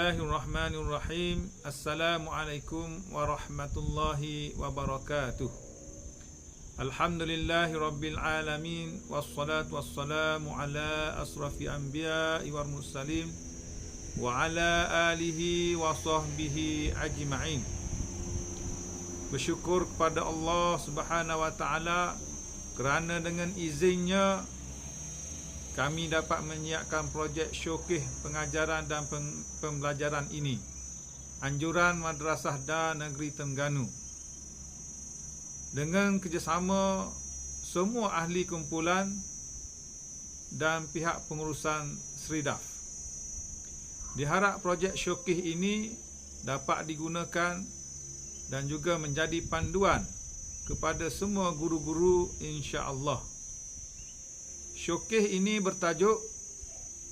Bismillahirrahmanirrahim. Assalamualaikum warahmatullahi wabarakatuh. Alhamdulillahi rabbil alamin. Wassalatu wassalamu ala asrafi anbiya'i wal mursalin wa ala alihi wa sahbihi ajma'in. Bersyukur kepada Allah Subhanahu wa taala kerana dengan izinnya kami dapat menyiapkan projek syokih pengajaran dan pembelajaran ini. Anjuran Madrasah Dar Negeri Terengganu. Dengan kerjasama semua ahli kumpulan dan pihak pengurusan Sridaf. Diharap projek syokih ini dapat digunakan dan juga menjadi panduan kepada semua guru-guru insya-Allah. Syokih ini bertajuk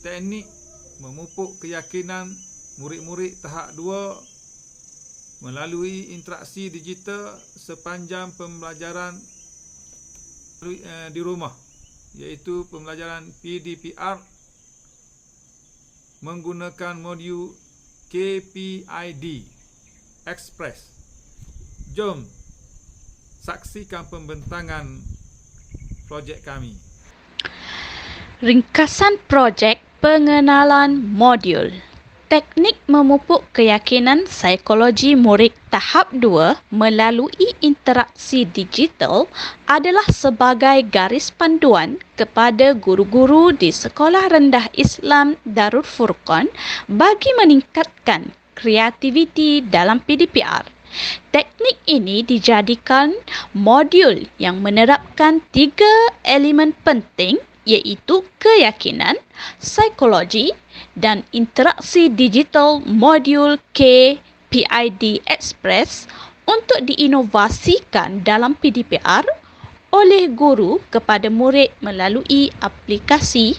Teknik Memupuk Keyakinan Murid-murid Tahap 2 melalui interaksi digital sepanjang pembelajaran di rumah, iaitu pembelajaran PDPR menggunakan modul KPID Express. Jom saksikan pembentangan projek kami. Ringkasan projek pengenalan modul Teknik Memupuk Keyakinan Psikologi Murid Tahap 2 melalui interaksi digital adalah sebagai garis panduan kepada guru-guru di Sekolah Rendah Islam Darul Furqan bagi meningkatkan kreativiti dalam PDPR. Teknik ini dijadikan modul yang menerapkan 3 elemen penting, iaitu keyakinan, psikologi dan interaksi digital modul KPID Express untuk diinovasikan dalam PDPR oleh guru kepada murid melalui aplikasi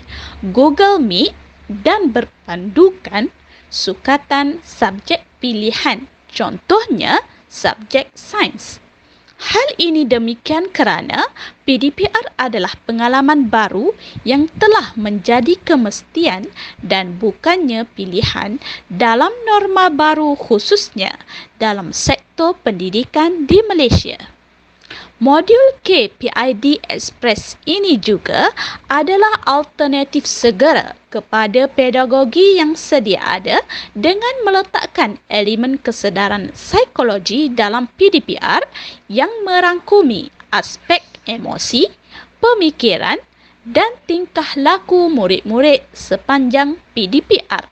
Google Meet dan berpandukan sukatan subjek pilihan, contohnya subjek sains. Hal ini demikian kerana PDPR adalah pengalaman baru yang telah menjadi kemestian dan bukannya pilihan dalam norma baru, khususnya dalam sektor pendidikan di Malaysia. Modul KPID Express ini juga adalah alternatif segera kepada pedagogi yang sedia ada dengan meletakkan elemen kesedaran psikologi dalam PDPR yang merangkumi aspek emosi, pemikiran dan tingkah laku murid-murid sepanjang PDPR.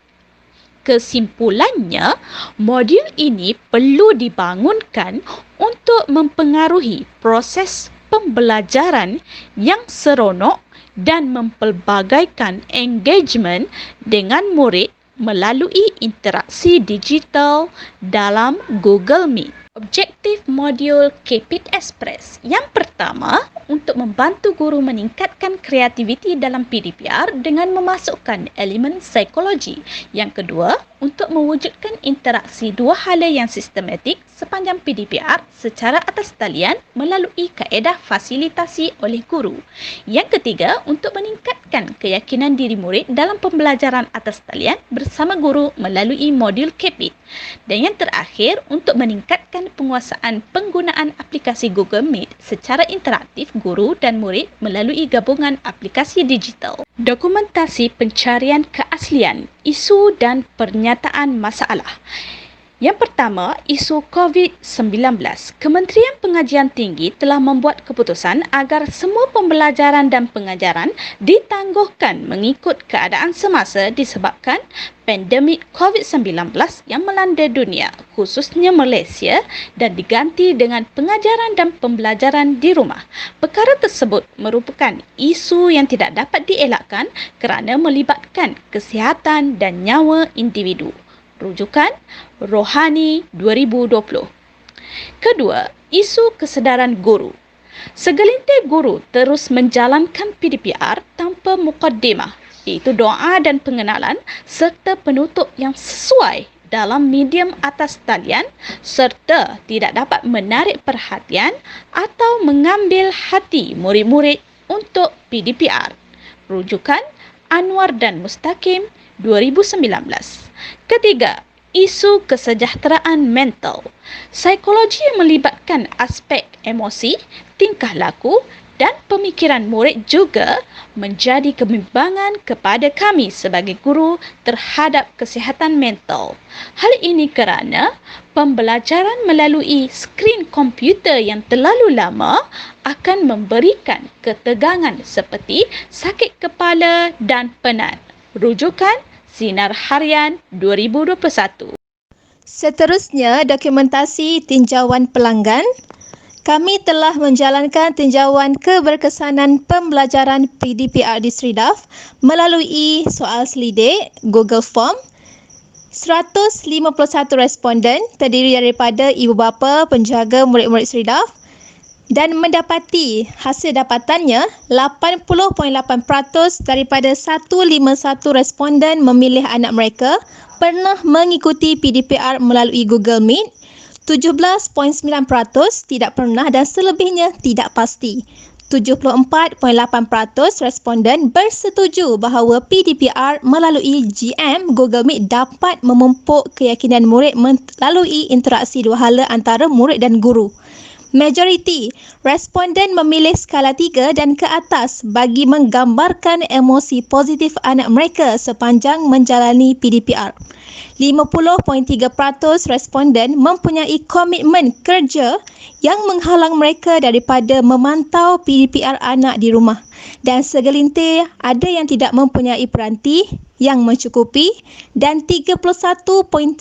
Kesimpulannya, modul ini perlu dibangunkan untuk mempengaruhi proses pembelajaran yang seronok dan mempelbagaikan engagement dengan murid melalui interaksi digital dalam Google Meet. Objektif modul KPID Express. Yang pertama, untuk membantu guru meningkatkan kreativiti dalam PDPR dengan memasukkan elemen psikologi. Yang kedua, untuk mewujudkan interaksi dua hala yang sistematik sepanjang PDPR secara atas talian melalui kaedah fasilitasi oleh guru. Yang ketiga, untuk meningkatkan keyakinan diri murid dalam pembelajaran atas talian bersama guru melalui modul KPID. Dan yang terakhir, untuk meningkatkan penguasaan penggunaan aplikasi Google Meet secara interaktif guru dan murid melalui gabungan aplikasi digital. Dokumentasi pencarian keaslian, isu dan pernyataan masalah. Yang pertama, isu COVID-19. Kementerian Pengajian Tinggi telah membuat keputusan agar semua pembelajaran dan pengajaran ditangguhkan mengikut keadaan semasa disebabkan pandemik COVID-19 yang melanda dunia, khususnya Malaysia, dan diganti dengan pengajaran dan pembelajaran di rumah. Perkara tersebut merupakan isu yang tidak dapat dielakkan kerana melibatkan kesihatan dan nyawa individu. Rujukan Rohani 2020. Kedua, isu kesedaran guru. Segelintir guru terus menjalankan PDPR tanpa mukaddimah, iaitu doa dan pengenalan serta penutup yang sesuai dalam medium atas talian serta tidak dapat menarik perhatian atau mengambil hati murid-murid untuk PDPR. Rujukan Anwar dan Mustaqim 2019. Ketiga, isu kesejahteraan mental. Psikologi melibatkan aspek emosi, tingkah laku dan pemikiran murid juga menjadi kebimbangan kepada kami sebagai guru terhadap kesihatan mental. Hal ini kerana pembelajaran melalui skrin komputer yang terlalu lama akan memberikan ketegangan seperti sakit kepala dan penat. Rujukan Sinar Harian 2021. Seterusnya, dokumentasi tinjauan pelanggan. Kami telah menjalankan tinjauan keberkesanan pembelajaran PDPR di Sri Daf melalui soal selidik Google Form. 151 responden terdiri daripada ibu bapa, penjaga murid-murid Sri Daf dan mendapati hasil dapatannya 80.8% daripada 151 responden memilih anak mereka pernah mengikuti PDPR melalui Google Meet. 17.9% tidak pernah dan selebihnya tidak pasti. 74.8% responden bersetuju bahawa PDPR melalui GM Google Meet dapat memupuk keyakinan murid melalui interaksi dua hala antara murid dan guru. Majoriti responden memilih skala 3 dan ke atas bagi menggambarkan emosi positif anak mereka sepanjang menjalani PDPR. 50.3% responden mempunyai komitmen kerja yang menghalang mereka daripada memantau PDPR anak di rumah dan segelintir ada yang tidak mempunyai peranti yang mencukupi dan 31.1%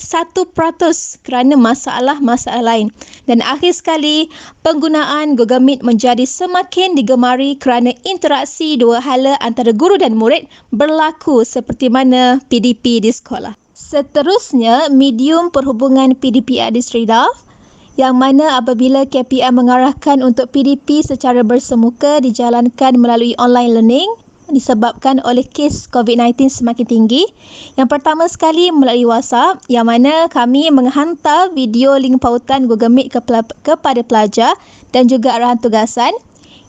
kerana masalah-masalah lain. Dan akhir sekali, penggunaan Google Meet menjadi semakin digemari kerana interaksi dua hala antara guru dan murid berlaku seperti mana PDP di sekolah. Seterusnya, medium perhubungan PDPR di Sri Daf yang mana apabila KPM mengarahkan untuk PDP secara bersemuka dijalankan melalui online learning disebabkan oleh kes COVID-19 semakin tinggi. Yang pertama sekali melalui WhatsApp yang mana kami menghantar video link pautan Google Meet kepada pelajar dan juga arahan tugasan.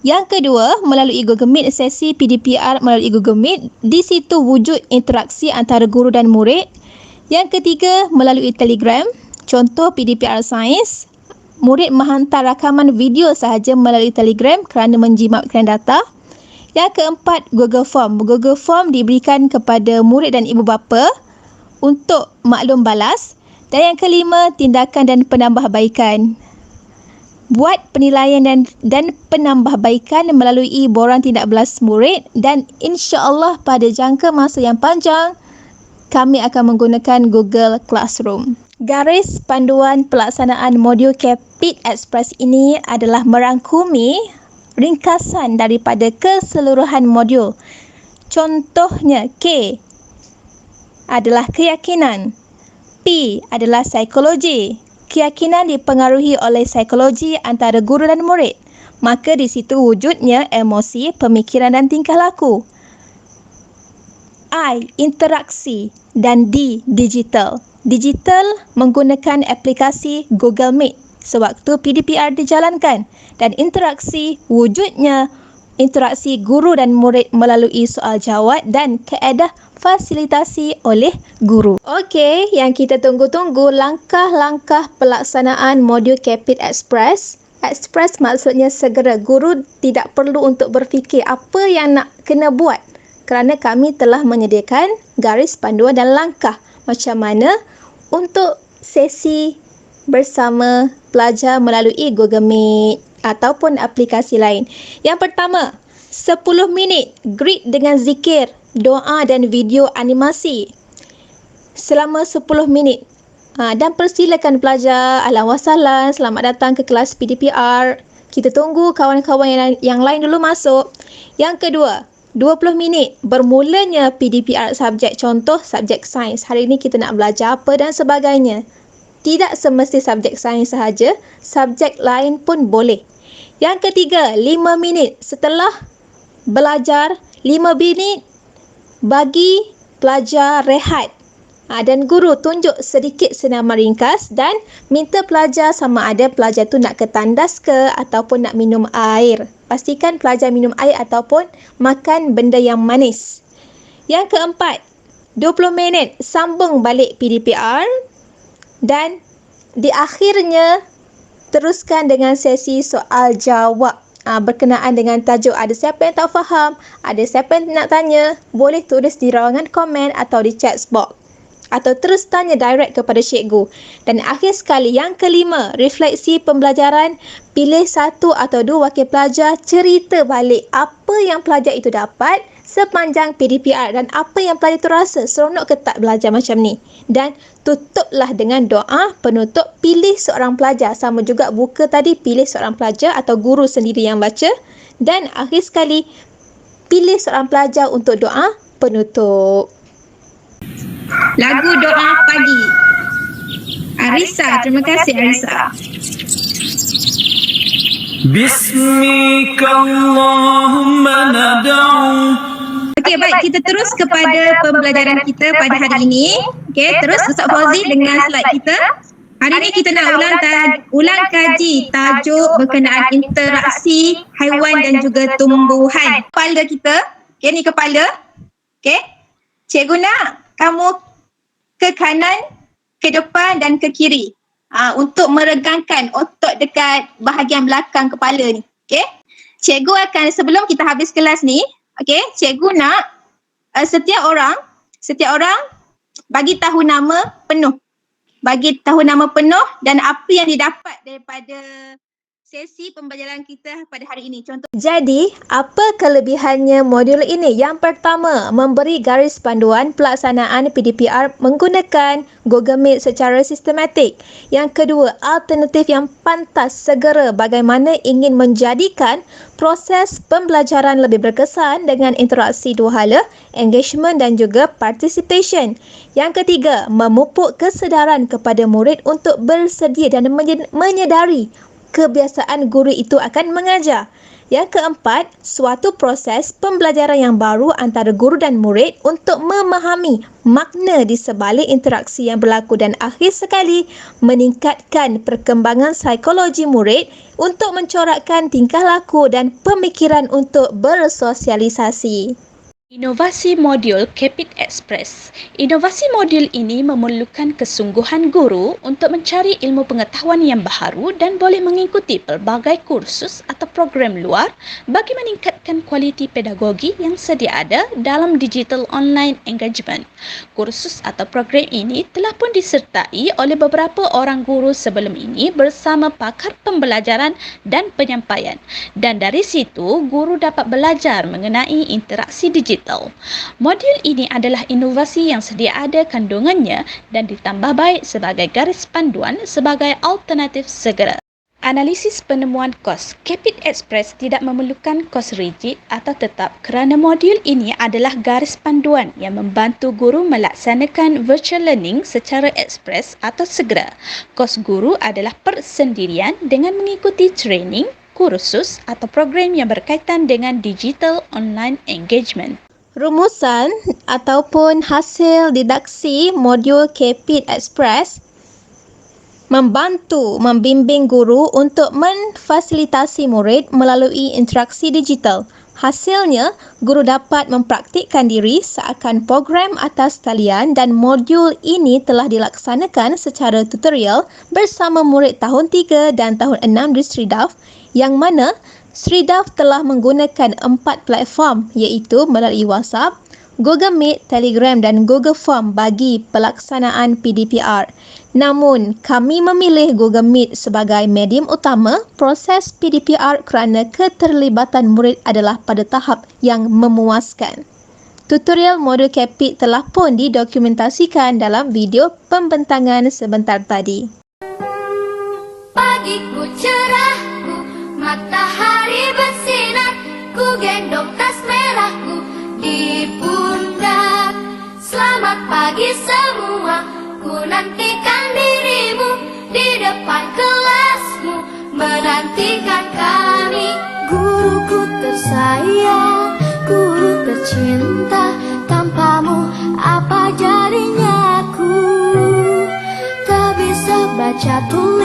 Yang kedua, melalui Google Meet, sesi PDPR melalui Google Meet, di situ wujud interaksi antara guru dan murid. Yang ketiga, melalui Telegram, contoh PDPR Sains, murid menghantar rakaman video sahaja melalui Telegram kerana menjimatkan data. Yang keempat, Google Form. Google Form diberikan kepada murid dan ibu bapa untuk maklum balas. Dan yang kelima, tindakan dan penambahbaikan. Buat penilaian dan penambahbaikan melalui borang tindak balas murid dan insya-Allah pada jangka masa yang panjang kami akan menggunakan Google Classroom. Garis panduan pelaksanaan modul Capit Express ini adalah merangkumi ringkasan daripada keseluruhan modul. Contohnya, K adalah keyakinan, P adalah psikologi. Keyakinan dipengaruhi oleh psikologi antara guru dan murid. Maka di situ wujudnya emosi, pemikiran dan tingkah laku. I, interaksi dan D, digital. Digital menggunakan aplikasi Google Meet sewaktu PDPR dijalankan dan interaksi wujudnya interaksi guru dan murid melalui soal jawab dan kaedah fasilitasi oleh guru. Okey, yang kita tunggu-tunggu langkah-langkah pelaksanaan modul Capit Express. Express maksudnya segera. Guru tidak perlu untuk berfikir apa yang nak kena buat kerana kami telah menyediakan garis panduan dan langkah macam mana untuk sesi bersama pelajar melalui Google Meet ataupun aplikasi lain. Yang pertama, 10 minit greet dengan zikir, doa dan video animasi selama 10 minit. Dan persilakan pelajar, ahlan wa sahlan, selamat datang ke kelas PDPR. Kita tunggu kawan-kawan yang lain dulu masuk. Yang kedua, 20 minit bermulanya PDPR subjek, contoh subjek sains. Hari ini kita nak belajar apa dan sebagainya. Tidak semesti subjek sains sahaja, subjek lain pun boleh. Yang ketiga, 5 minit setelah belajar, 5 minit bagi pelajar rehat. Dan guru tunjuk sedikit senaman ringkas dan minta pelajar sama ada pelajar tu nak ke tandas ke ataupun nak minum air. Pastikan pelajar minum air ataupun makan benda yang manis. Yang keempat, 20 minit sambung balik PDPR Dan di akhirnya teruskan dengan sesi soal jawab berkenaan dengan tajuk. Ada siapa yang tak faham, ada siapa yang nak tanya, boleh tulis di ruangan komen atau di chat box, atau terus tanya direct kepada cikgu. Dan akhir sekali, yang kelima, refleksi pembelajaran. Pilih satu atau dua wakil pelajar cerita balik apa yang pelajar itu dapat sepanjang PDPR dan apa yang pelajar itu rasa seronok ke tak belajar macam ni. Dan tutuplah dengan doa penutup. Pilih seorang pelajar, sama juga buka tadi, pilih seorang pelajar atau guru sendiri yang baca. Dan akhir sekali, pilih seorang pelajar untuk doa penutup. Lagu doa pagi. Arisa, terima kasih Arisa. Bismikallahumma nada'u. Okey, baik, kita terus kepada pembelajaran kita pada hari ini. Okey, terus Ustaz Fauzi dengan slide kita. Hari ini kita nak ulang kaji tajuk berkenaan interaksi haiwan dan juga tumbuhan. Kepala kita, okey, ni kepala. Okey. Cikgu nak kamu ke kanan, ke depan dan ke kiri. Untuk meregangkan otot dekat bahagian belakang kepala ni. Okey. Cikgu akan, sebelum kita habis kelas ni, okey, cikgu nak setiap orang bagi tahu nama penuh. Bagi tahu nama penuh dan apa yang didapat daripada sesi pembelajaran kita pada hari ini. Contoh. Jadi, apa kelebihannya modul ini? Yang pertama, memberi garis panduan pelaksanaan PDPR menggunakan Google Meet secara sistematik. Yang kedua, alternatif yang pantas segera bagaimana ingin menjadikan proses pembelajaran lebih berkesan dengan interaksi dua hala, engagement dan juga participation. Yang ketiga, memupuk kesedaran kepada murid untuk bersedia dan menyedari kebiasaan guru itu akan mengajar. Yang keempat, suatu proses pembelajaran yang baru antara guru dan murid untuk memahami makna di sebalik interaksi yang berlaku. Dan akhir sekali, meningkatkan perkembangan psikologi murid untuk mencorakkan tingkah laku dan pemikiran untuk bersosialisasi. Inovasi modul Capit Express. Inovasi modul ini memerlukan kesungguhan guru untuk mencari ilmu pengetahuan yang baharu dan boleh mengikuti pelbagai kursus atau program luar bagi meningkatkan kualiti pedagogi yang sedia ada dalam digital online engagement. Kursus atau program ini telah pun disertai oleh beberapa orang guru sebelum ini bersama pakar pembelajaran dan penyampaian. Dan dari situ, guru dapat belajar mengenai interaksi digital. Modul ini adalah inovasi yang sedia ada kandungannya dan ditambah baik sebagai garis panduan sebagai alternatif segera. Analisis penemuan kos. Capit Express tidak memerlukan kos rigid atau tetap kerana modul ini adalah garis panduan yang membantu guru melaksanakan virtual learning secara ekspres atau segera. Kos guru adalah persendirian dengan mengikuti training, kursus atau program yang berkaitan dengan digital online engagement. Rumusan ataupun hasil didaksi modul Capit Express membantu membimbing guru untuk memfasilitasi murid melalui interaksi digital. Hasilnya, guru dapat mempraktikkan diri seakan program atas talian dan modul ini telah dilaksanakan secara tutorial bersama murid tahun 3 dan tahun 6 di Sridaf, yang mana Sridaf telah menggunakan 4 platform iaitu melalui WhatsApp, Google Meet, Telegram dan Google Form bagi pelaksanaan PDPR. Namun, kami memilih Google Meet sebagai medium utama proses PDPR kerana keterlibatan murid adalah pada tahap yang memuaskan. Tutorial modul Capit telah pun didokumentasikan dalam video pembentangan sebentar tadi. Pagiku cerahku, matahari bersinar, ku gendong tas merahku di pundak. Selamat pagi semua, ku nantikan dirimu di depan kelasmu, menantikan kami. Guruku tersayang, guru tercinta, tanpamu apa jadinya aku? Tak bisa baca tulis